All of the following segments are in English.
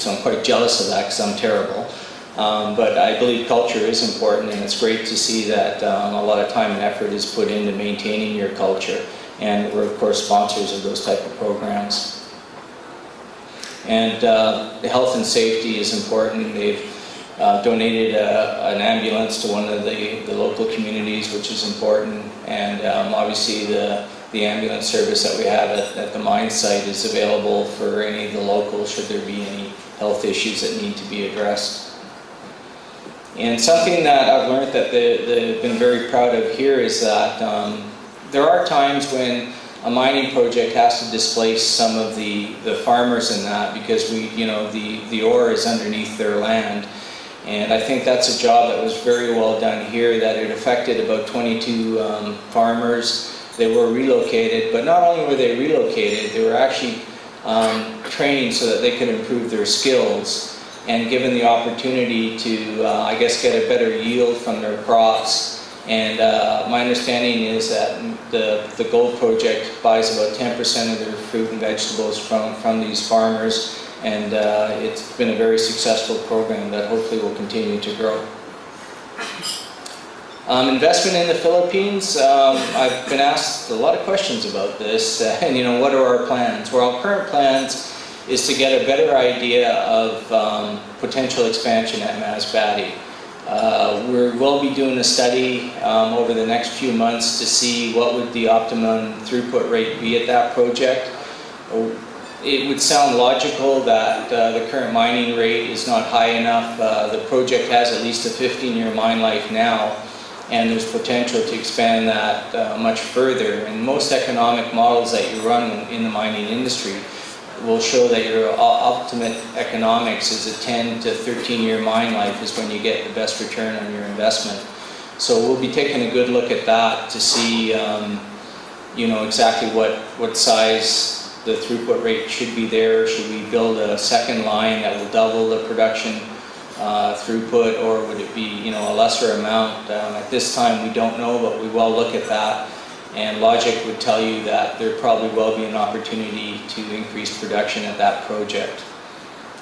so I'm quite jealous of that because I'm terrible. But I believe culture is important, and it's great to see that a lot of time and effort is put into maintaining your culture, and we're of course sponsors of those type of programs. And health and safety is important. They've donated an ambulance to one of the local communities, which is important, and obviously the ambulance service that we have at the mine site is available for any of the locals should there be any health issues that need to be addressed. And something that I've learned that they've been very proud of here is that there are times when a mining project has to displace some of the farmers in that because the ore is underneath their land. And I think that's a job that was very well done here, that it affected about 22 farmers. They were relocated, but not only were they relocated, they were actually trained so that they could improve their skills and given the opportunity to, I guess, get a better yield from their crops. And my understanding is that the gold project buys about 10% of their fruit and vegetables from these farmers, and it's been a very successful program that hopefully will continue to grow. Investment in the Philippines, I've been asked a lot of questions about this, and what are our plans? Well, our current plans is to get a better idea of potential expansion at Masbate. We'll be doing a study over the next few months to see what would the optimum throughput rate be at that project. It would sound logical that the current mining rate is not high enough. The project has at least a 15-year mine life now, and there's potential to expand that much further. And most economic models that you run in the mining industry will show that your ultimate economics is a 10 to 13-year mine life is when you get the best return on your investment. So we'll be taking a good look at that to see exactly what size the throughput rate should be there. Should we build a second line that will double the production throughput, or would it be a lesser amount? At this time we don't know, but we will look at that. And logic would tell you that there probably will be an opportunity to increase production at that project.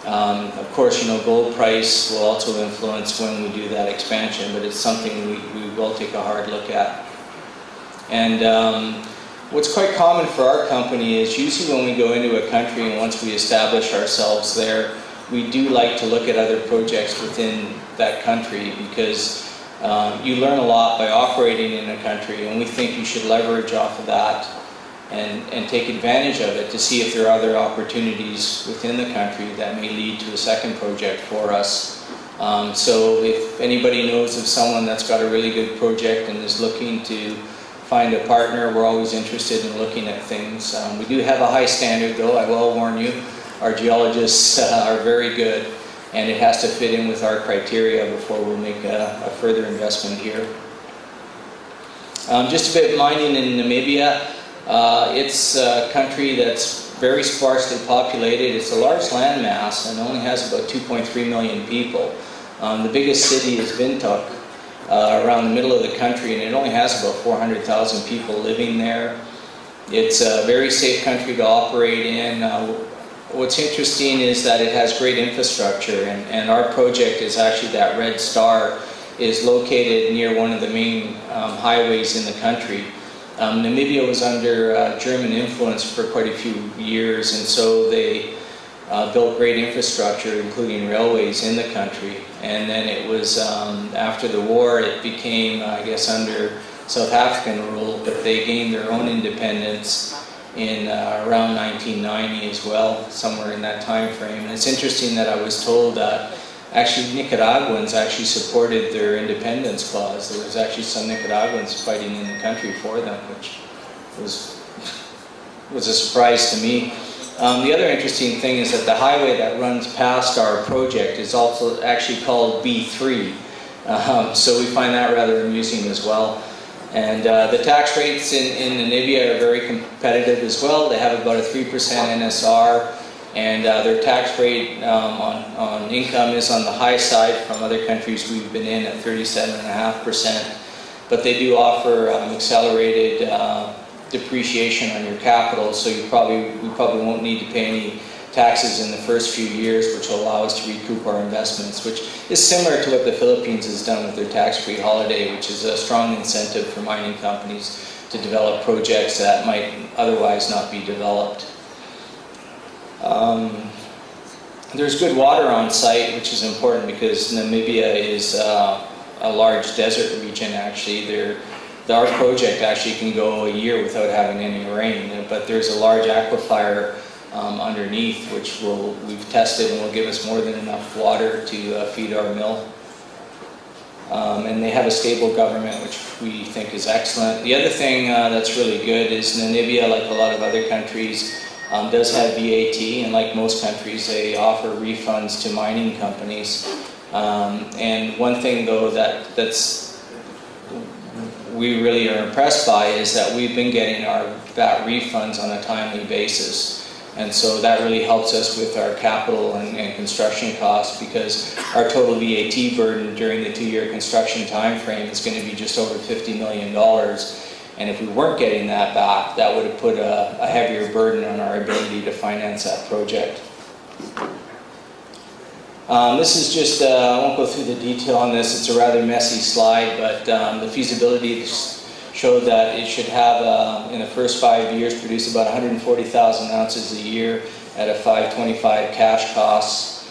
Of course, gold price will also influence when we do that expansion, but it's something we will take a hard look at. And what's quite common for our company is usually when we go into a country and once we establish ourselves there, we do like to look at other projects within that country because you learn a lot by operating in a country, and we think you should leverage off of that and take advantage of it to see if there are other opportunities within the country that may lead to a second project for us. So if anybody knows of someone that's got a really good project and is looking to find a partner, we're always interested in looking at things. We do have a high standard though, I will warn you. Our geologists are very good, and it has to fit in with our criteria before we'll make a further investment here. Just a bit of mining in Namibia. It's a country that's very sparsely populated. It's a large landmass and only has about 2.3 million people. The biggest city is Windhoek, around the middle of the country, and it only has about 400,000 people living there. It's a very safe country to operate in. What's interesting is that it has great infrastructure, and our project is actually that red star is located near one of the main highways in the country. Namibia was under German influence for quite a few years, and so they built great infrastructure, including railways in the country. And then it was after the war, it became, I guess, under South African rule, but they gained their own independence in around 1990 as well, somewhere in that time frame. And it's interesting that I was told that actually Nicaraguans actually supported their independence clause. There was actually some Nicaraguans fighting in the country for them, which was a surprise to me. The other interesting thing is that the highway that runs past our project is also actually called B3. So we find that rather amusing as well. And the tax rates in Namibia are very competitive as well. They have about a 3% NSR, and their tax rate on income is on the high side from other countries we've been in at 37.5%. But they do offer accelerated depreciation on your capital, so we probably won't need to pay any taxes in the first few years, which will allow us to recoup our investments, which is similar to what the Philippines has done with their tax-free holiday, which is a strong incentive for mining companies to develop projects that might otherwise not be developed. There's good water on site, which is important because Namibia is a large desert region. Actually, our project actually can go a year without having any rain, but there's a large aquifer underneath, which we've tested and will give us more than enough water to feed our mill. And they have a stable government, which we think is excellent. The other thing that's really good is Namibia, like a lot of other countries, does have VAT, and like most countries, they offer refunds to mining companies. And one thing, though, we really are impressed by is that we've been getting our VAT refunds on a timely basis. And so that really helps us with our capital and construction costs, because our total VAT burden during the 2-year construction time frame is going to be just over $50 million. And if we weren't getting that back, that would have put a heavier burden on our ability to finance that project. This is just, I won't go through the detail on this, it's a rather messy slide, but the feasibility showed that it should have, in the first 5 years, produce about 140,000 ounces a year at a $525 cash costs.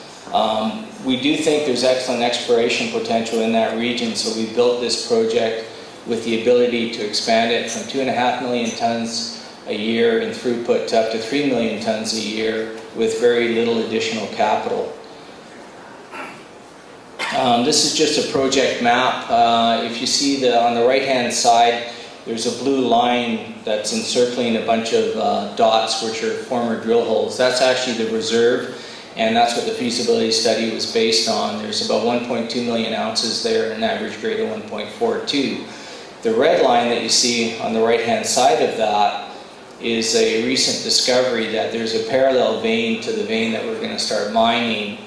We do think there's excellent exploration potential in that region, so we built this project with the ability to expand it from 2.5 million tons a year in throughput to up to 3 million tons a year with very little additional capital. This is just a project map. If you see on the right-hand side, there's a blue line that's encircling a bunch of dots, which are former drill holes. That's actually the reserve, and that's what the feasibility study was based on. There's about 1.2 million ounces there and an average grade of 1.42. The red line that you see on the right-hand side of that is a recent discovery that there's a parallel vein to the vein that we're going to start mining.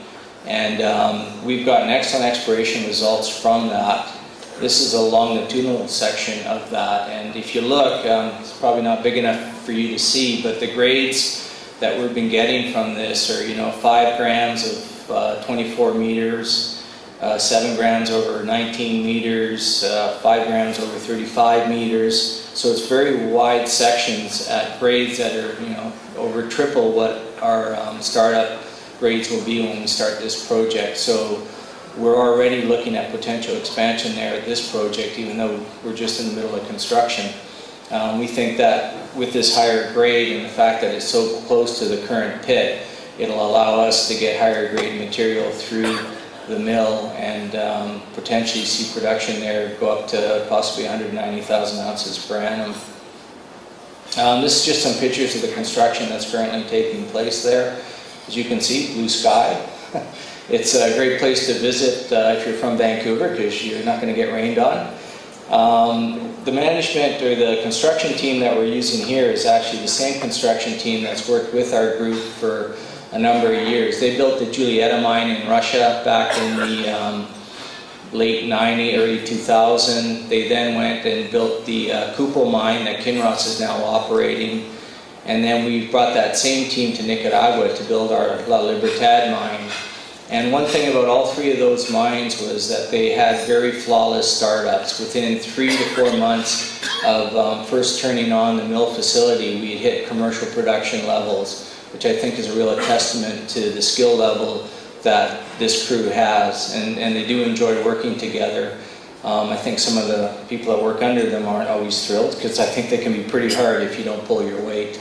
And we've gotten excellent exploration results from that. This is a longitudinal section of that. And if you look, it's probably not big enough for you to see, but the grades that we've been getting from this are, 5 grams of 24 meters, 7 grams over 19 meters, 5 grams over 35 meters. So it's very wide sections at grades that are, over triple what our startup grades will be when we start this project. So we're already looking at potential expansion there at this project, even though we're just in the middle of construction. We think that with this higher grade and the fact that it's so close to the current pit, it'll allow us to get higher grade material through the mill and potentially see production there go up to possibly 190,000 ounces per annum. This is just some pictures of the construction that's currently taking place there. As you can see, blue sky. It's a great place to visit if you're from Vancouver, because you're not going to get rained on. The management or the construction team that we're using here is actually the same construction team that's worked with our group for a number of years. They built the Julietta mine in Russia back in the late 90s, early 2000. They then went and built the Kupol mine that Kinross is now operating. And then we brought that same team to Nicaragua to build our La Libertad mine. And one thing about all 3 of those mines was that they had very flawless startups. Within 3 to 4 months of first turning on the mill facility, we hit commercial production levels, which I think is a real testament to the skill level that this crew has. And they do enjoy working together. I think some of the people that work under them aren't always thrilled, because I think they can be pretty hard if you don't pull your weight.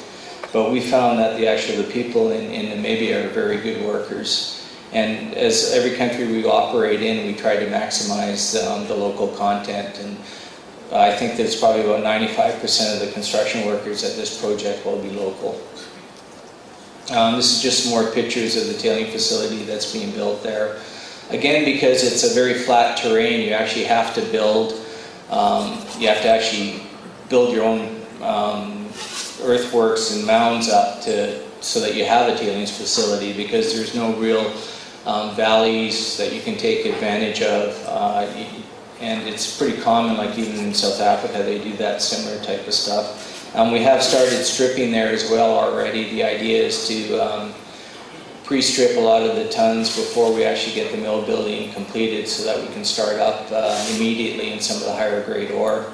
But we found that the people in Namibia are very good workers. And as every country we operate in, we try to maximize the local content. And I think there's probably about 95% of the construction workers at this project will be local. This is just more pictures of the tailing facility that's being built there. Again, because it's a very flat terrain, you actually have to build, your own earthworks and mounds up so that you have a tailings facility, because there's no real valleys that you can take advantage of, and it's pretty common, like even in South Africa they do that similar type of stuff. We have started stripping there as well already. The idea is to pre-strip a lot of the tons before we actually get the mill building completed so that we can start up immediately in some of the higher grade ore.